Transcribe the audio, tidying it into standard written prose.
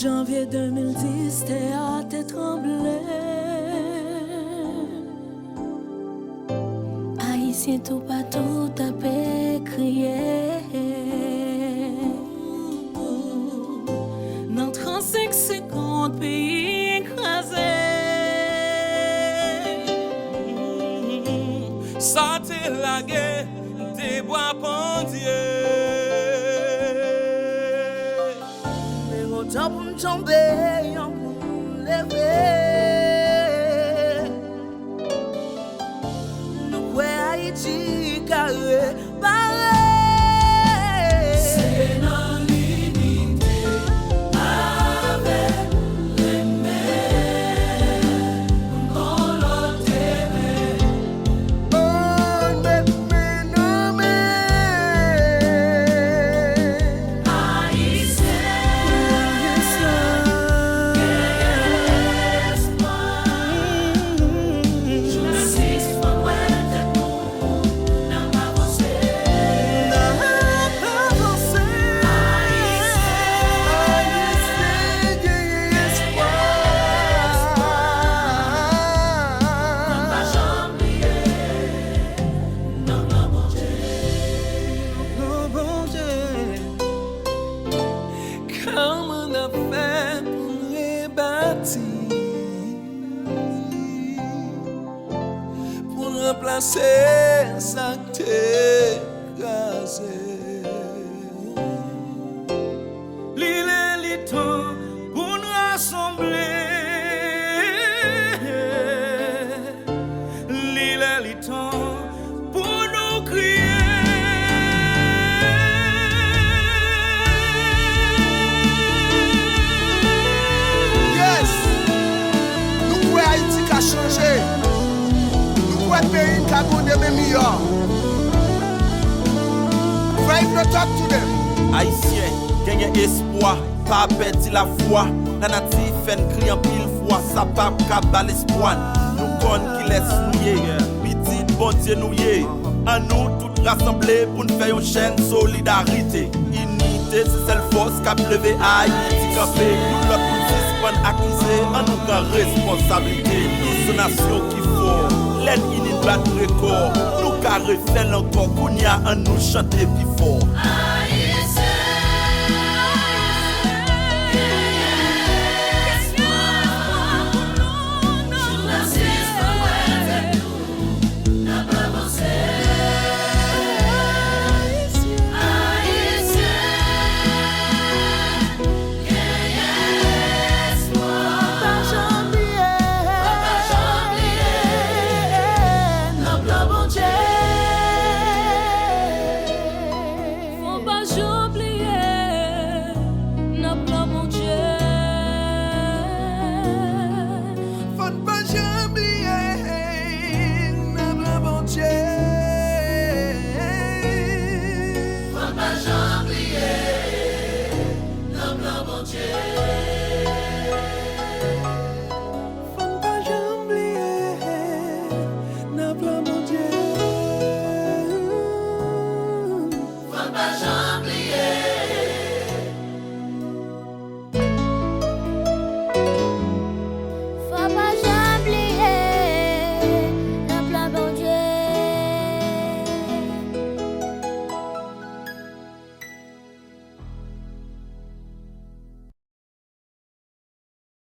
Janvier 2010, théâtre est tremblé. Haïtien tout partout tapé, crié. Dans 35-50 pays écrasés. Ça t'est la guerre, des bois pendiers. Mais mon temps pour me tomber, pour me lever. Nous voyons Haïti carré, barré. C'est dans l'unité avec les mêmes qu'on l'a aimé. Comment on a fait pour les bâtir, pour remplacer ça qui t'est écrasé. L'île est le temps pour nous rassembler. L'île est le temps pour nous crier. Haïti qui a changé. Nous pouvons pays qui a donné mes meilleurs. Frere, talk to them. Haïtien, gagne espoir, pas perdre la foi. Nanati fait cri en pile fois, ça pas cabal l'espoir. Nous connaissons qui laisse nouiller, petit bon Dieu nouiller. En nous tous rassemblés pour nous faire une chaîne solidarité. Unité, c'est celle force qui a levé Haïti campé. Nous l'autre pour suspendre accusé, en nous grand responsabilité. Nous sommes nation qui faut, l'aide init battre record. Nous carré fait encore, qu'on y a en nous chanter plus fort.